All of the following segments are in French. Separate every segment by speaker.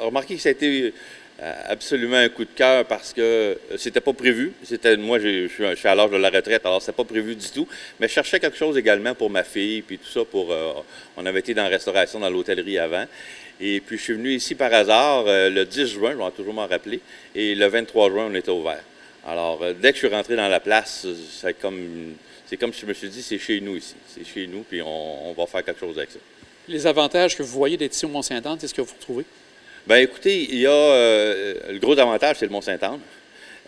Speaker 1: remarqué que ça a été absolument un coup de cœur parce que c'était pas prévu. Moi, je suis à l'âge de la retraite, alors c'était pas prévu du tout. Mais je cherchais quelque chose également pour ma fille, puis tout ça. On avait été dans la restauration, dans l'hôtellerie avant. Et puis, je suis venu ici par hasard le 10 juin, je vais toujours m'en rappeler, et le 23 juin, on était ouvert. Alors, dès que je suis rentré dans la place, c'est comme si je me suis dit, c'est chez nous ici. C'est chez nous, puis on va faire quelque chose avec ça.
Speaker 2: Les avantages que vous voyez d'être ici au Mont-Sainte-Anne, c'est ce que vous retrouvez?
Speaker 1: Bien, écoutez, il y a le gros avantage, c'est le Mont-Sainte-Anne.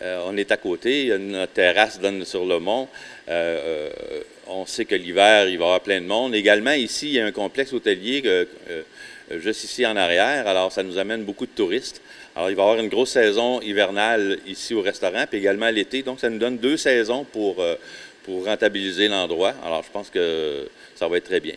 Speaker 1: On est à côté, notre terrasse donne sur le mont. On sait que l'hiver, il va y avoir plein de monde. Également, ici, il y a un complexe hôtelier juste ici en arrière, alors ça nous amène beaucoup de touristes. Alors, il va y avoir une grosse saison hivernale ici au restaurant, puis également l'été. Donc, ça nous donne 2 saisons pour rentabiliser l'endroit. Alors, je pense que ça va être très bien.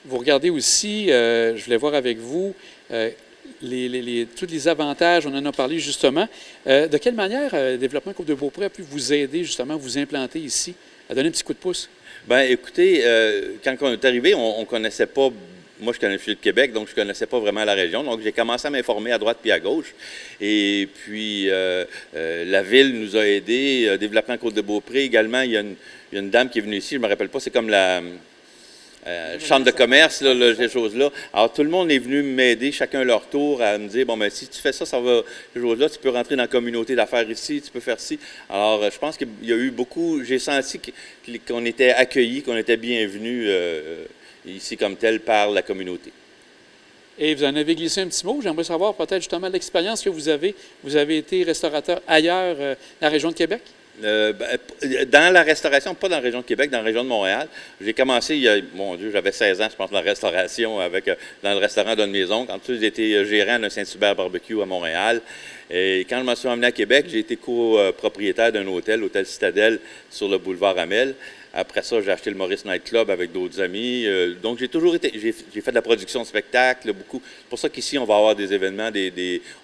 Speaker 2: Vous regardez aussi, je voulais voir avec vous, tous les avantages, on en a parlé justement. De quelle manière le développement Côte de Beaupré a pu vous aider justement à vous implanter ici, à donner un petit coup de pouce?
Speaker 1: Bien, écoutez, quand on est arrivé, on ne connaissait pas. Moi, je suis de Québec, donc je ne connaissais pas vraiment la région. Donc, j'ai commencé à m'informer à droite puis à gauche. Et puis, la ville nous a aidés. Développement Côte de Beaupré également, il y a une dame qui est venue ici, je ne me rappelle pas, c'est comme la chambre de commerce, là, ces choses-là. Alors, tout le monde est venu m'aider, chacun leur tour, à me dire, bon, bien, si tu fais ça, ça va, ces choses-là, tu peux rentrer dans la communauté d'affaires ici, tu peux faire ci. Alors, je pense qu'il y a eu beaucoup, j'ai senti qu'on était accueillis, qu'on était bienvenus ici comme tel par la communauté.
Speaker 2: Et vous en avez glissé un petit mot. J'aimerais savoir peut-être justement l'expérience que vous avez. Vous avez été restaurateur ailleurs dans la région de Québec?
Speaker 1: Dans la restauration, pas dans la région de Québec, dans la région de Montréal. J'ai commencé, mon Dieu, j'avais 16 ans, je pense, dans la restauration, dans le restaurant d'un de mes oncles. Ensuite, j'ai été gérant d'un Saint-Hubert Barbecue à Montréal. Et quand je me suis emmené à Québec, j'ai été copropriétaire d'un hôtel, l'hôtel Citadelle, sur le boulevard Amel. Après ça, j'ai acheté le Maurice Night Club avec d'autres amis. Donc, j'ai toujours été... J'ai fait de la production de spectacles, beaucoup. C'est pour ça qu'ici, on va avoir des événements,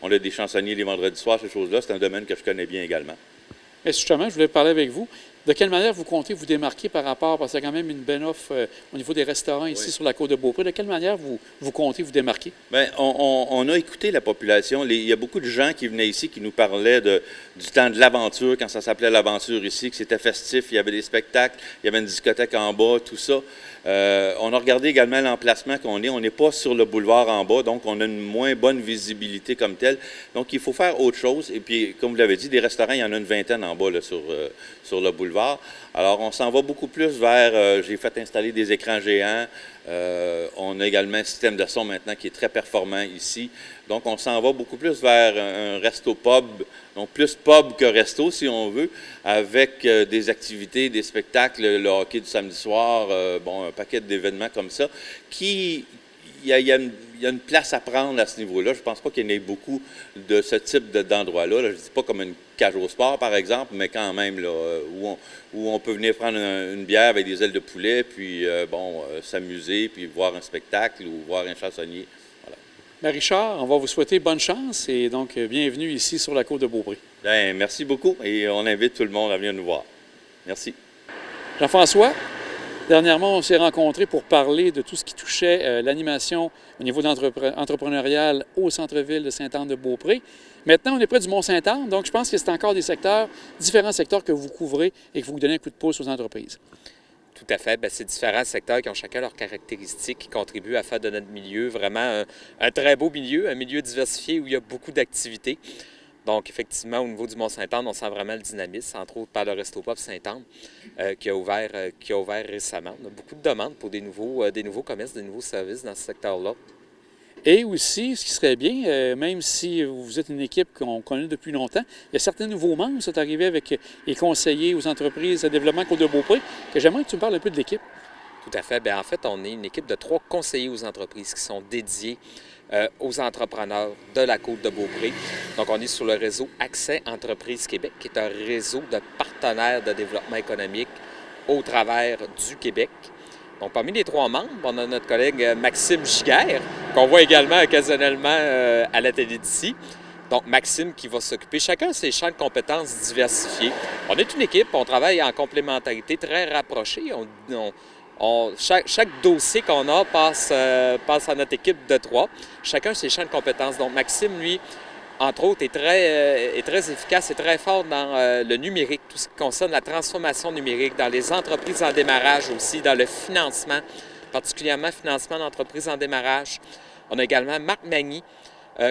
Speaker 1: on a des chansonniers les vendredis soirs, ces choses-là. C'est un domaine que je connais bien également.
Speaker 2: Et justement, je voulais parler avec vous. De quelle manière vous comptez vous démarquer par rapport, parce qu'il y a quand même une belle offre au niveau des restaurants ici sur la Côte de Beaupré. De quelle manière vous comptez vous démarquer? Bien,
Speaker 1: on a écouté la population. Il y a beaucoup de gens qui venaient ici qui nous parlaient du temps de l'aventure, quand ça s'appelait l'aventure ici, que c'était festif, il y avait des spectacles, il y avait une discothèque en bas, tout ça. On a regardé également l'emplacement qu'on est. On n'est pas sur le boulevard en bas, donc on a une moins bonne visibilité comme telle. Donc, il faut faire autre chose. Et puis, comme vous l'avez dit, des restaurants, il y en a une vingtaine en bas là, sur le boulevard. Alors, on s'en va beaucoup plus vers... j'ai fait installer des écrans géants. On a également un système de son maintenant qui est très performant ici. Donc, on s'en va beaucoup plus vers un resto-pub, donc plus pub que resto, si on veut, avec des activités, des spectacles, le hockey du samedi soir, un paquet d'événements comme ça, il y a une place à prendre à ce niveau-là. Je ne pense pas qu'il y en ait beaucoup de ce type d'endroit-là. Je ne dis pas comme une cage au sport, par exemple, mais quand même, là, où on peut venir prendre une bière avec des ailes de poulet, puis, s'amuser, puis voir un spectacle ou voir un chansonnier. Voilà.
Speaker 2: Bien, Richard, on va vous souhaiter bonne chance et donc bienvenue ici sur la Côte de Beaupré.
Speaker 1: Bien, merci beaucoup et on invite tout le monde à venir nous voir. Merci.
Speaker 2: Jean-François, dernièrement, on s'est rencontrés pour parler de tout ce qui touchait l'animation au niveau entrepreneurial au centre-ville de Sainte-Anne-de-Beaupré. Maintenant, on est près du Mont-Sainte-Anne, donc je pense que c'est encore des secteurs, différents secteurs que vous couvrez et que vous donnez un coup de pouce aux entreprises.
Speaker 3: Tout à fait. Bien, c'est différents secteurs qui ont chacun leurs caractéristiques, qui contribuent à faire de notre milieu vraiment un très beau milieu, un milieu diversifié où il y a beaucoup d'activités. Donc, effectivement, au niveau du Mont-Sainte-Anne, on sent vraiment le dynamisme, entre autres par le Resto Pop Sainte-Anne, qui a ouvert récemment. On a beaucoup de demandes pour des nouveaux commerces, des nouveaux services dans ce secteur-là.
Speaker 2: Et aussi, ce qui serait bien, même si vous êtes une équipe qu'on connaît depuis longtemps, il y a certains nouveaux membres qui sont arrivés avec les conseillers aux entreprises de développement Côte de Beaupré, que j'aimerais que tu me parles un peu de l'équipe.
Speaker 3: Tout à fait. Bien, en fait, on est une équipe de 3 conseillers aux entreprises qui sont dédiés aux entrepreneurs de la Côte de Beaupré. Donc, on est sur le réseau Accès Entreprises Québec, qui est un réseau de partenaires de développement économique au travers du Québec. Donc, parmi les 3 membres, on a notre collègue Maxime Giguère, qu'on voit également occasionnellement à la télé d'ici. Donc, Maxime qui va s'occuper, chacun ses champs de compétences diversifiés. On est une équipe, on travaille en complémentarité très rapprochée. Chaque dossier qu'on a passe à notre équipe de 3. Chacun ses champs de compétences. Donc, Maxime, lui, entre autres, est très efficace et très fort dans le numérique, tout ce qui concerne la transformation numérique, dans les entreprises en démarrage aussi, dans le financement, particulièrement financement d'entreprises en démarrage. On a également Marc Magny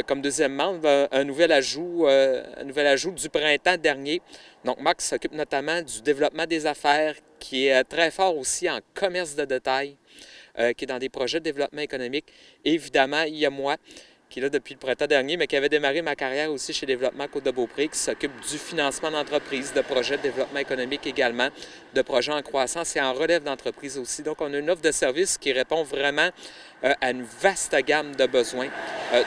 Speaker 3: comme deuxième membre, un nouvel ajout du printemps dernier. Donc, Marc s'occupe notamment du développement des affaires, qui est très fort aussi en commerce de détail, qui est dans des projets de développement économique. Et évidemment, il y a moi, qui est là depuis le printemps dernier, mais qui avait démarré ma carrière aussi chez Développement Côte-de-Beaupré, qui s'occupe du financement d'entreprises, de projets de développement économique également, de projets en croissance et en relève d'entreprise aussi. Donc, on a une offre de services qui répond vraiment à une vaste gamme de besoins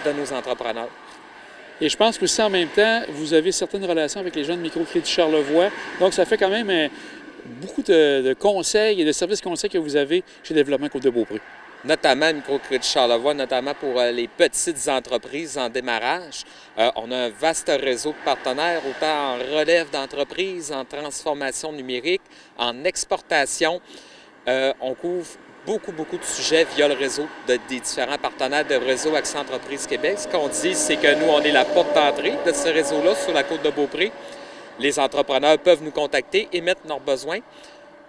Speaker 3: de nos entrepreneurs.
Speaker 2: Et je pense qu'aussi en même temps, vous avez certaines relations avec les gens de Microcrédit Charlevoix. Donc, ça fait quand même beaucoup de conseils et de services conseils que vous avez chez Développement Côte-de-Beaupré.
Speaker 3: Notamment Microcrédit Charlevoix, notamment pour les petites entreprises en démarrage. On a un vaste réseau de partenaires, autant en relève d'entreprise, en transformation numérique, en exportation. On couvre beaucoup de sujets via le réseau des différents partenaires de Réseau Accès Entreprise Québec. Ce qu'on dit, c'est que nous, on est la porte d'entrée de ce réseau-là sur la Côte-de-Beaupré. Les entrepreneurs peuvent nous contacter, émettre leurs besoins.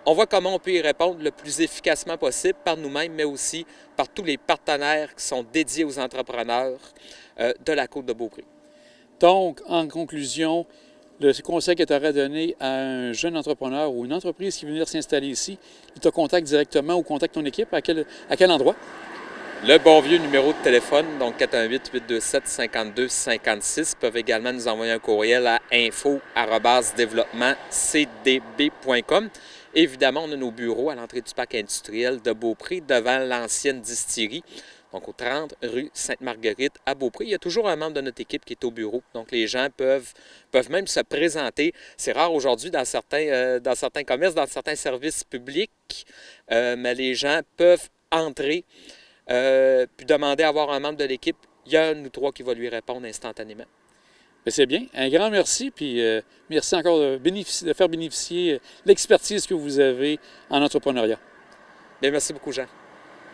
Speaker 3: On voit comment on peut y répondre le plus efficacement possible par nous-mêmes, mais aussi par tous les partenaires qui sont dédiés aux entrepreneurs de la Côte-de-Beaupré.
Speaker 2: Donc, en conclusion, le conseil que tu aurais donné à un jeune entrepreneur ou une entreprise qui veut venir s'installer ici, il te contacte directement ou contacte ton équipe, à quel endroit?
Speaker 3: Le bon vieux numéro de téléphone, donc 418-827-5256. Ils peuvent également nous envoyer un courriel à info@développementcdb.com. Évidemment, on a nos bureaux à l'entrée du parc industriel de Beaupré, devant l'ancienne distillerie, donc au 30 rue Sainte-Marguerite à Beaupré. Il y a toujours un membre de notre équipe qui est au bureau, donc les gens peuvent même se présenter. C'est rare aujourd'hui dans certains commerces, dans certains services publics, mais les gens peuvent entrer puis demander à avoir un membre de l'équipe. Il y a un ou trois qui va lui répondre instantanément.
Speaker 2: Bien, c'est bien. Un grand merci, puis merci encore de faire bénéficier l'expertise que vous avez en entrepreneuriat.
Speaker 3: Bien, merci beaucoup, Jean.